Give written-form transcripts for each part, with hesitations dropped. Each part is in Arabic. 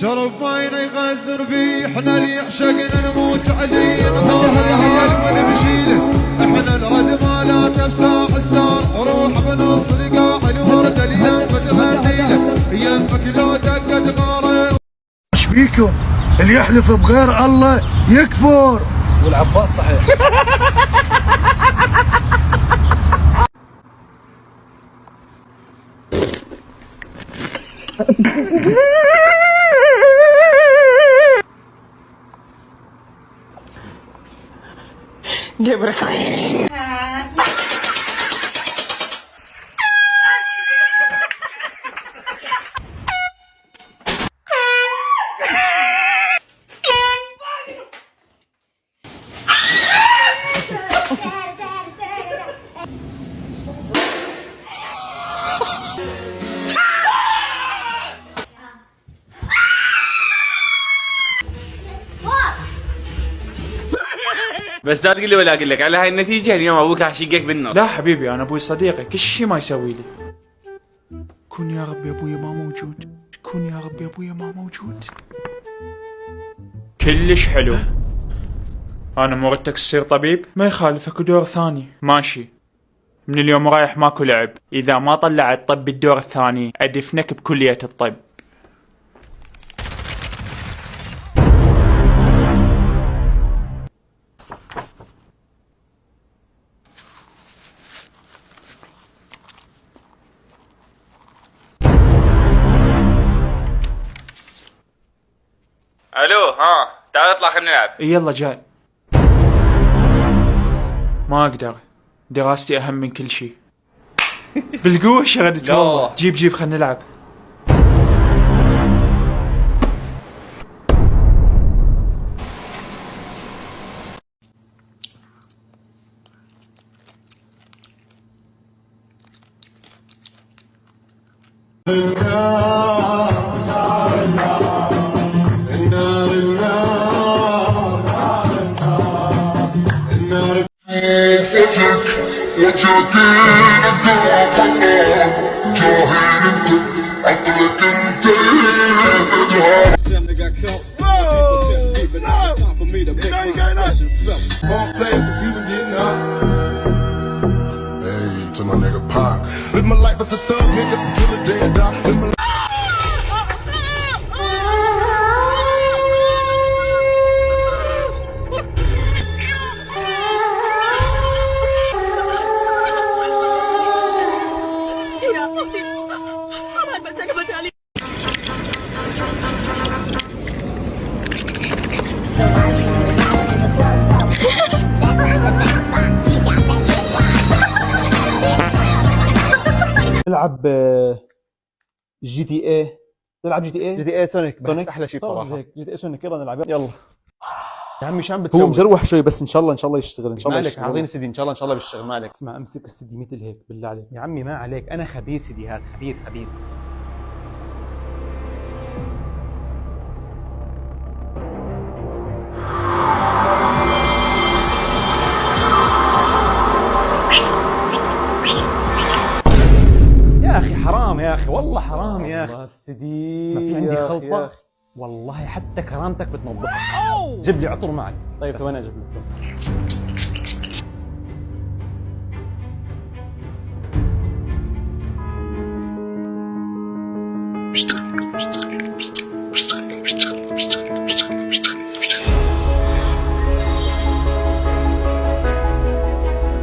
شرب ماينا يغزر بي احنا اللي عشقنا نموت عليه ونمشيله احنا نرد مالات بساح السار وروح بنص لقاع الورد اليم بتهديله يمك لو دقت غاره. ايش بيكم؟ اللي يحلف بغير الله يكفر. والعباس صحيح. جبرك بس لا تقول لي ولا اقول لك على هاي النتيجه. اليوم ابوك راح يشقك بالنص. لا حبيبي انا ابوي صديقي كل شيء ما يسوي لي. كن يا رب يا ابوي ما موجود. كن يا رب يا ابوي ما موجود. كلش حلو. انا مرتك تصير طبيب ما يخالفك دور ثاني ماشي. من اليوم رايح ماكو لعب. اذا ما طلعت طب بالدور الثاني ادفنك بكلية الطب. الو ها تعال اطلع خلينا نلعب. يلا جاي. ما اقدر دراستي اهم من كل شيء. بالقوة شغلت والله. جيب خلينا نلعب. فتك وجدين الدافع جاهل انت عقلك انت Hey, to my nigga Pac. Live my life as a thug nigga till the day I die. تلعب جي تي اي. تلعب جي تي اي. جي تي اي سونيك احلى شيء بصراحه. جي تي اي سونيك يلا نلعب يلا يا عمي. شو بتسوي؟ هو مجروح شوي بس ان شاء الله يشتغل ان شاء الله. مالك اعطيني سيدي ان شاء الله بالشغل. مالك اسمع امسك السيدي مثل هيك بالله عليك يا عمي. ما عليك انا خبير سيديهات. خبير يا اخي حرام يا اخي والله حرام يا اخي. والله السيدي ما في عندي خلطه والله حتى كرامتك بتنظفها. جيب لي عطر معك. طيب ثواني اجيب لك بس.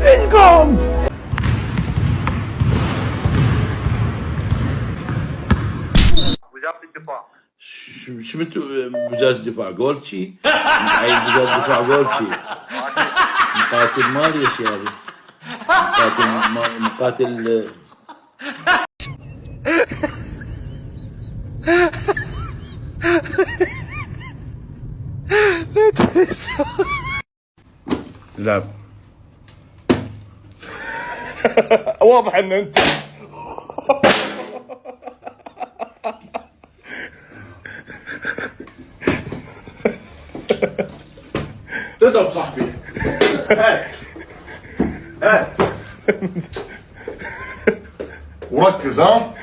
انقم وزارة الدفاع. شو انتو وزارة الدفاع قولتي؟ هاي وزارة الدفاع قولتي مقاتل مالي ايش يعني؟ مقاتل لا واضح ان انت تضرب صاحبي. هات وركز ها.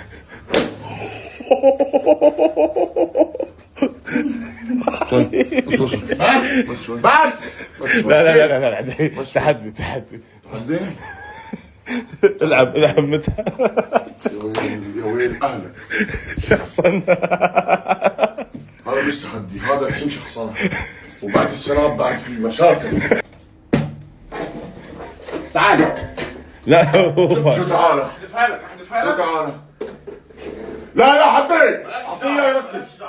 بس لا تحدي تحدي العب متى يا ويل اهلك شخصا. هذا مش تحدي، هذا الحين شخصنة، وبعد الشراب بعد في مشاكل. تعال. لا شو تعالى؟ احذفها لك شو تعالى؟ لا حبيت اعطيه يركز.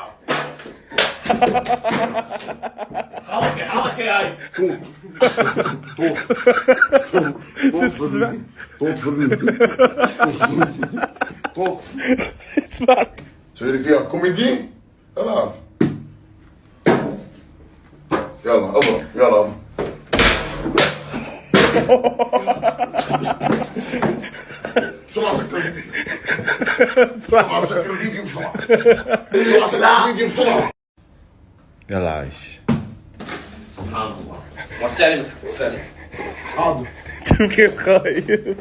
حركة هاي. طوف اسمع سوي لي فيها كوميدي. خلاص يلا اضرب يلا اضرب. بسرعة سكر الفيديو. بسرعة سكر الفيديو بسرعة. بسرعة سكر الفيديو بسرعة. يلا عايش. سبحان الله. وسعني حاضر. شوف كيف خايف.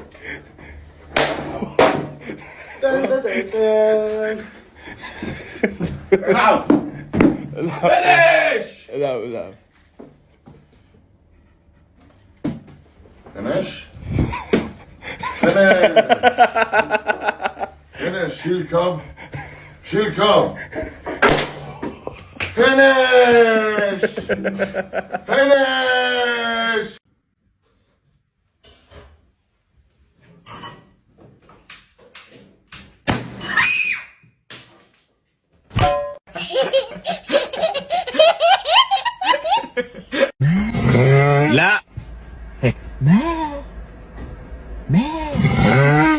العب. بلاش. لا فينش شيل الكاب. فينش. لا هيك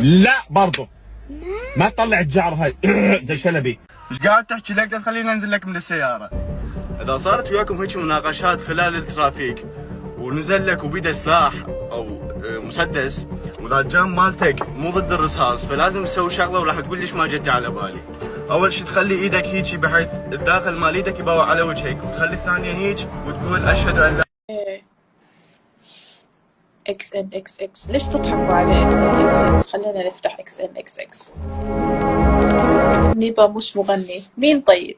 لا برضو ما تطلع الجعر هاي زي شلبي. ايش قاعد تحكي؟ لك تخليني انزل لك من السياره. اذا صارت وياكم هيك مناقشات خلال الترافيك ونزل لك وبيده سلاح او مسدس والجام مالتك مو ضد الرصاص، فلازم تسوي شغله وراح تقول ليش ما جتي على بالي. اول شيء تخلي ايدك هيك بحيث الداخل مال ايدك يباوع على وجهك، وتخلي الثانيه هيك وتقول اشهد ان لا. اكس ان اكس اكس. ليش تضحكوا على اكس ان اكس اكس؟ خلينا نفتح اكس ان اكس اكس. نيبا مش مغني. مين طيب؟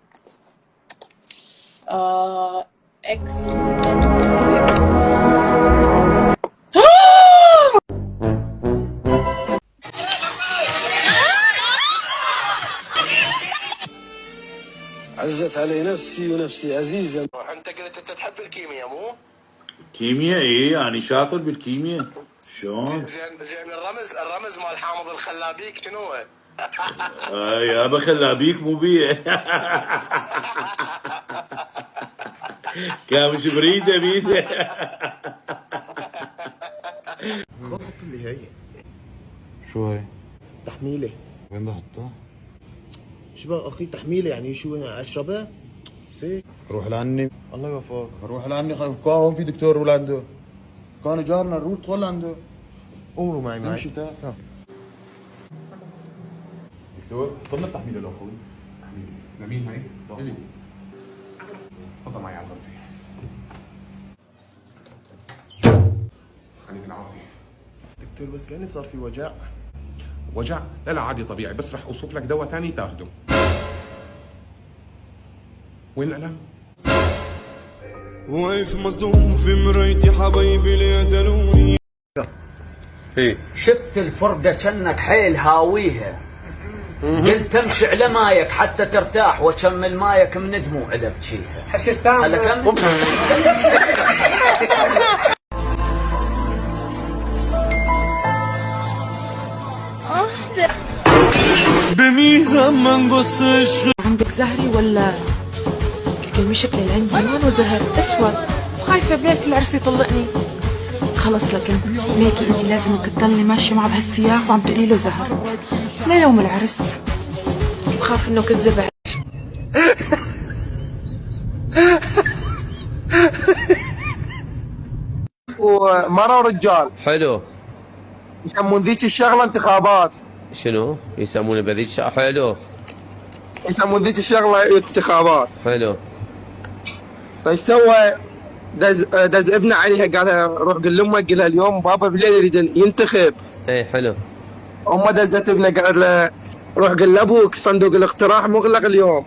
اكس ان اكس اكس. عزت علي نفسي ونفسي عزيزة. انت قلت انت تحب الكيمياء مو؟ كيمياء ايه يعني شاطر بالكيمياء شلون؟ زين الرمز مال حامض الخلابيك شنو هو؟ يا ابا خلابيك مو بيع. كامش بريده بيده. حط لي هي شو هاي؟ تحميله. وين بدي احطها؟ شو بقى اخي تحميله يعني شو اشربها؟ سي روح لعني. الله يوفقك. روح لعني كان هون في دكتور ولا عنده؟ كان جارنا نروح ندخل عنده. امروا معي امشي تعال. دكتور طلنا التحميله لاخوي. تحميله لمين هي؟ لي. تفضل معي على الغرفه. خليك العافيه. دكتور بس كاني صار في وجع. وجع؟ لا عادي طبيعي، بس رح اوصف لك دواء ثاني تاخده. وين القلم؟ واقف مصدوم في مرايتي حبايبي ليقتلوني. شفت الفرقة كأنك حيل هاويها. قلت امشي على مايك حتى ترتاح وكمل مايك من دموع لبكيها. حش الثاني هلا كمل. بميها ما نبصش. عندك زهري ولا المشكلة اللي عندي لونه زهر اسود وخايفة بليلة العرس يطلقني. خلص لكن ليكي انت لازم تضلي ماشية معه بهالسياق وعم تقولي له زهر ليوم العرس. بخاف انه كذب. ومرة ورجال. حلو. يسمون ذيك الشغلة انتخابات. شنو؟ يسمونه بذيك حلو. يسمون ذيك الشغلة انتخابات. حلو. فايش سوى؟ دز ابنه عليها قال روح قل لامه قل لها اليوم بابا بالليل يريد ينتخب. ايه حلو. امه دزت ابنه قالت له روح قل لابوك صندوق الاقتراح مغلق اليوم.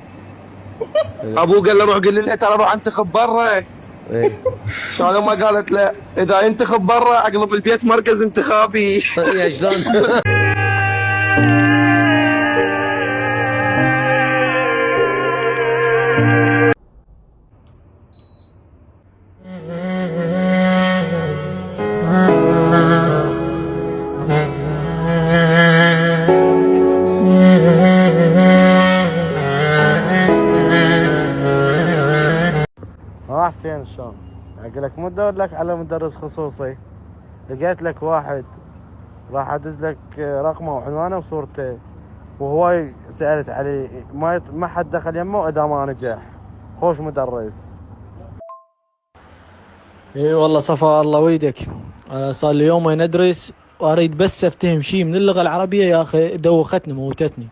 ابوه قال له روح قل لي ترى روح انتخب برا. شلون ما قالت له اذا ينتخب برا اقلب البيت مركز انتخابي. يا شلون. حسين شلون؟ اقول لك مو ادور لك على مدرس خصوصي، لقيت لك واحد راح ادز لك رقمه وعنوانه وصورته وهواي سالت عليه ما حد دخل يمه واذا ما نجح. خوش مدرس. اي والله صفاء الله ويدك، انا صار لي يومين ادرس واريد بس افتهم شيء من اللغه العربيه يا اخي دوختني موتتني.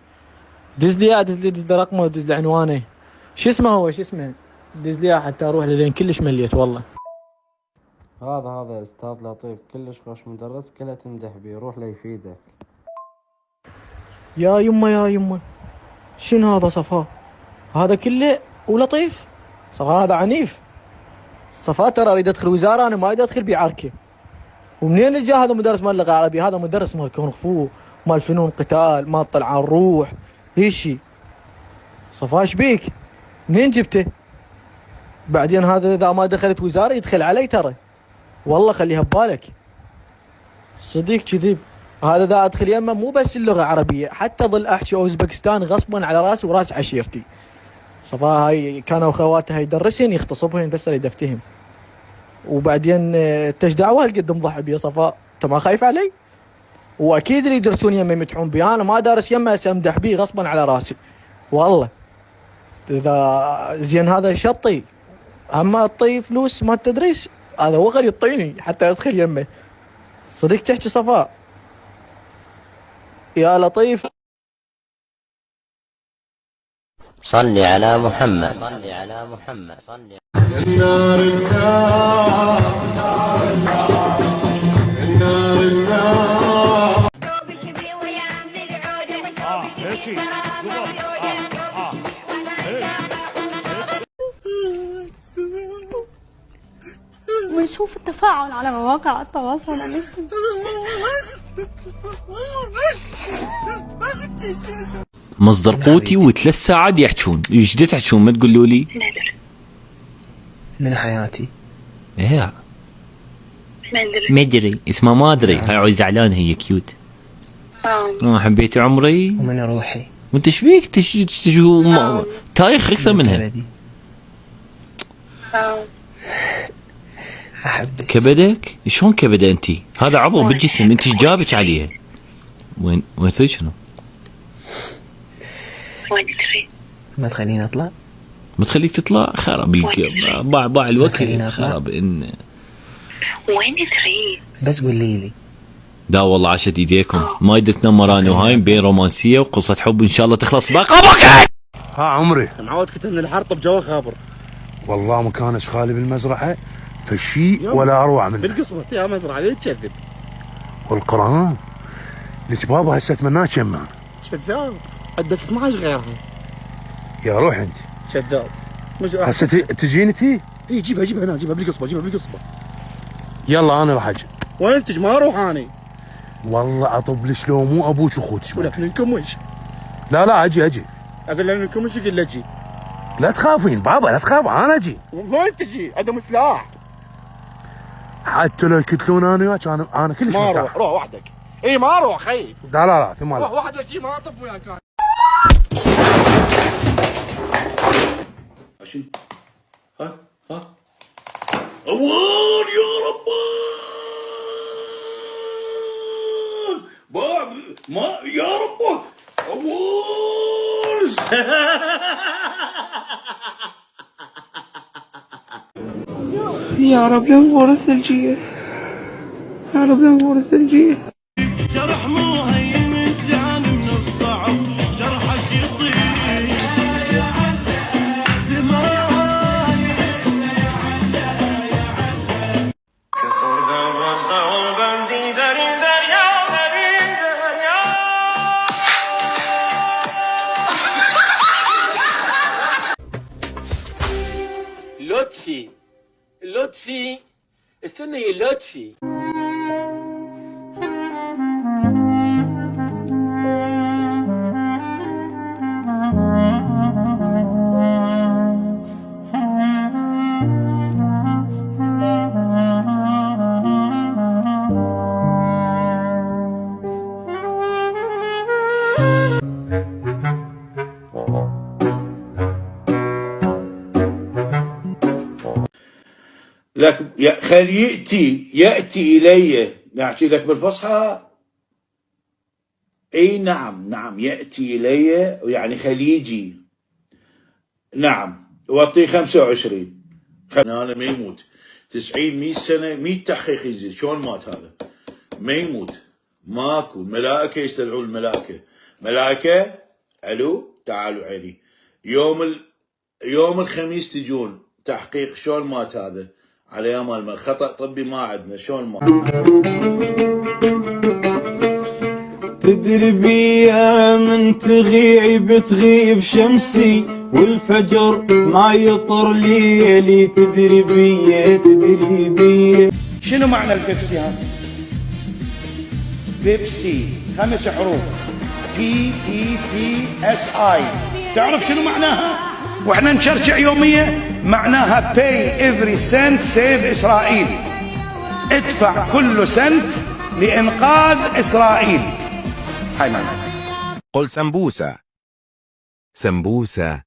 دز لي رقمه ودز لي عنوانه. شو اسمه دز لي حتى اروح لين كلش مليت والله. هذا استاذ لطيف كلش خوش مدرس كله تمدح بيه، روح له يفيدك. يا يمه شنو هذا صفاء؟ هذا كله ولطيف؟ صفاء هذا عنيف. صفاء ترى اريد ادخل وزاره انا ما اريد ادخل بعركه. ومنين اللي جاء هذا مدرس مال اللغه العربيه؟ هذا مدرس مال كونغ فو، مال فنون قتال، مال طلع الروح، هيشي. صفاء ايش بيك؟ منين جبته؟ بعدين هذا اذا ما دخلت وزاره يدخل علي ترى. والله خليها ببالك. صديق كذب. هذا اذا ادخل يمه مو بس اللغه العربيه، حتى ظل احكي اوزبكستان غصبا على راسي وراس عشيرتي. صفاء هاي كانوا خواتها يدرسين يغتصبهن بس اريد افتهم. وبعدين تش دعوه هالقد مضحي بي صفاء؟ انت ما خايف علي؟ واكيد اللي يدرسون يمه يمدحون بي، انا ما دارس يمه امدح بيه غصبا على راسي. والله اذا زين هذا شطي، اما الطي فلوس ما التدريس هذا وغير يطيني حتى ادخل يمه. صديق تحكي صفاء يا لطيف. صلي على محمد. النار النار ونشوف التفاعل على مواقع التواصل الاجتماعي. مصدر قوتي وثلاث ساعات يحجون. ايش تحجون؟ ما تقولوا لي. من حياتي. ايه ما ادري اسمها ما ادري. هاي زعلانه هي كيوت. حبيتي عمري ومن روحي. وانت ايش بيك تجي تايخ اكثر منها. احبك. كبدك؟ شلون كبده انت؟ هذا عضو بالجسم، انت ايش جابك عليها؟ وين شنو؟ وين تريد؟ ما تخليني اطلع؟ ما تخليك تطلع؟ خرب باع الوقت خرب ان. وين تريد؟ بس قولي لي. لا والله عاشت ايديكم، ما يدك تنام راني وهاي بين رومانسيه وقصه حب ان شاء الله تخلص بعقابك. ها عمري معود كنت من الحرطب جوا خابر. والله ما كانش خالي بالمزرعه فشيء ولا اروع منه. بالقصبة يا مزرعه ليه تكذب؟ والقران لك بابا هسه اتمناك يمه. كذاب، عندك 12 غيرها. يا روح انت كذاب. هسه تجيني تي؟ اي جيبها هنا، جيبها بالقصبة. يلا انا راح اجي. وين تجي؟ ما اروح اني. والله اطب لك لو مو ابوك واخوتك. ولك لكم وش؟ لا اجي. اقول لكم وش يقول اجي؟ لا تخافين بابا، لا تخاف، انا اجي. وين تجي؟ عندهم سلاح. حتى لو يقتلون انا وياك انا كلش ما اروح. روح وحدك. اي ما اروح خي. لا ثم روح وحدك. ما اطب وياك. ها اوان يا ربان ما يا ربان اوان. يا رب لا نمور الثلجية، يا رب لا نمور الثلجية. جرح مو هين من جاني من الصعب، جرحك يطير لوتشي لوتشي استنى يا لوتشي. لك خل يأتي إلي، نحكي لك بالفصحى. اي نعم يأتي إلي يعني خل يجي. نعم وطي 25. أنا ما يموت 90 100 سنة 100 تحقيق يزيد. شلون مات هذا؟ ما يموت، ماكو. الملائكة يستدعون الملائكة. ملائكة الو تعالوا علي يوم الخميس تجون تحقيق. شلون مات هذا؟ على امل خطأ طبي ما عندنا. شلون مات؟ تدري بيا من تغيب شمسي والفجر ما يطر ليلي. تدري بيا شنو معنى البيبسي هذا؟ بيبسي 5 حروف PEPSI. تعرف شنو معناها؟ واحنا نشرجع يوميا معناها pay every cent save إسرائيل. ادفع كل سنت لإنقاذ إسرائيل. هاي معناها. قل سمبوسة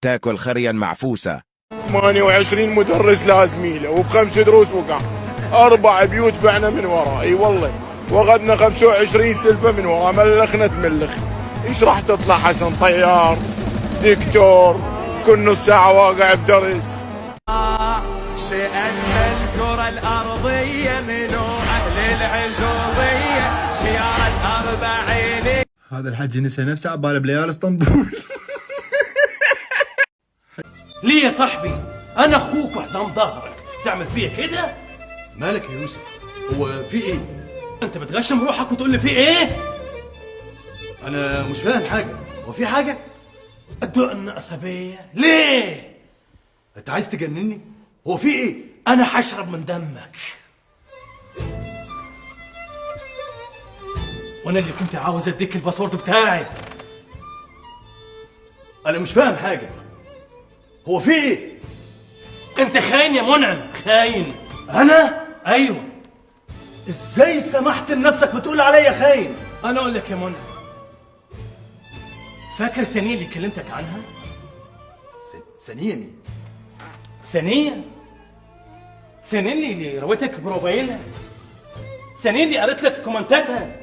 تاكل خريا معفوسة. 28 مدرس لازميله وب5 دروس وقع 4 بيوت بعنا من ورا. اي والله واخذنا 25 سلفه من ورا. ملخنا تملخ. ايش راح تطلع حسن طيار دكتور كل نص ساعه واقع بدرس. سألنا الكرة الأرضية منو أهل العزوبية سيارة 40. هذا الحج نسى نفسه عباله بليال اسطنبول. ليه يا صاحبي؟ أنا أخوك وحزام ظهرك تعمل فيا كده؟ مالك يا يوسف؟ هو في إيه؟ أنت بتغشم روحك وتقول لي في إيه؟ أنا مش فاهم حاجة. هو في حاجة؟ الدقن عصبية؟ ليه؟ أنت عايز تجنني؟ هو في إيه؟ أنا هشرب من دمك. وأنا اللي كنت عاوز أديك الباسورد بتاعي. أنا مش فاهم حاجة. هو في إيه؟ أنت خاين يا منعم، خاين. أنا؟ أيوه. إزاي سمحت لنفسك بتقول عليا خاين؟ أنا أقول لك يا منعم، فاكر سنية اللي كلمتك عنها؟ سنية مين؟ سنية اللي رويتك بروفايلها، سنية اللي قريت لك كومنتاتها،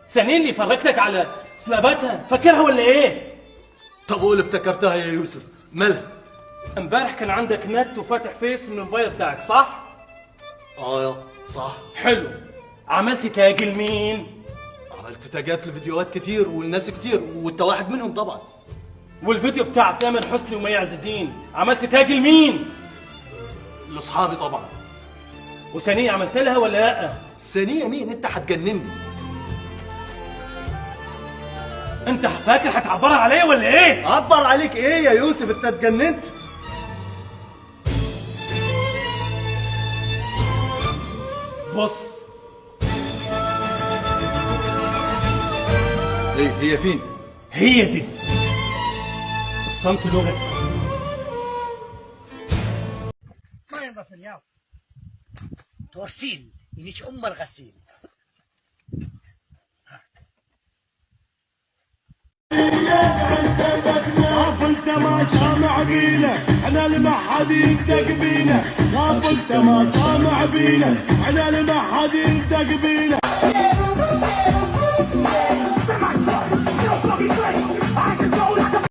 سنية اللي فرجتك على سناباتها، فاكرها ولا ايه؟ طب قول افتكرتها يا يوسف، مالها؟ امبارح كان عندك نت وفاتح فيس من الموبايل بتاعك صح؟ صح. حلو. عملت تاج لمين؟ عملت تاجات لفيديوهات كتير والناس كتير وانت واحد منهم طبعا. والفيديو بتاع تامر حسني ومي عز الدين عملت تاج لمين؟ لاصحابي طبعا. وثانية عملت لها ولا لا؟ ثانية مين؟ انت هتجنني. انت فاكر هتعبر عليا ولا ايه؟ عبر عليك ايه يا يوسف؟ انت اتجننت. بص هي فين؟ هي دي الصمت لغتي. ما ينظف اليوم تورسيل يجيش الغسيل. خاف انت ما سامع بينا احنا لما حد ينتق بينا. خاف انت ما سامع بينا احنا لما حد ينتق بينا.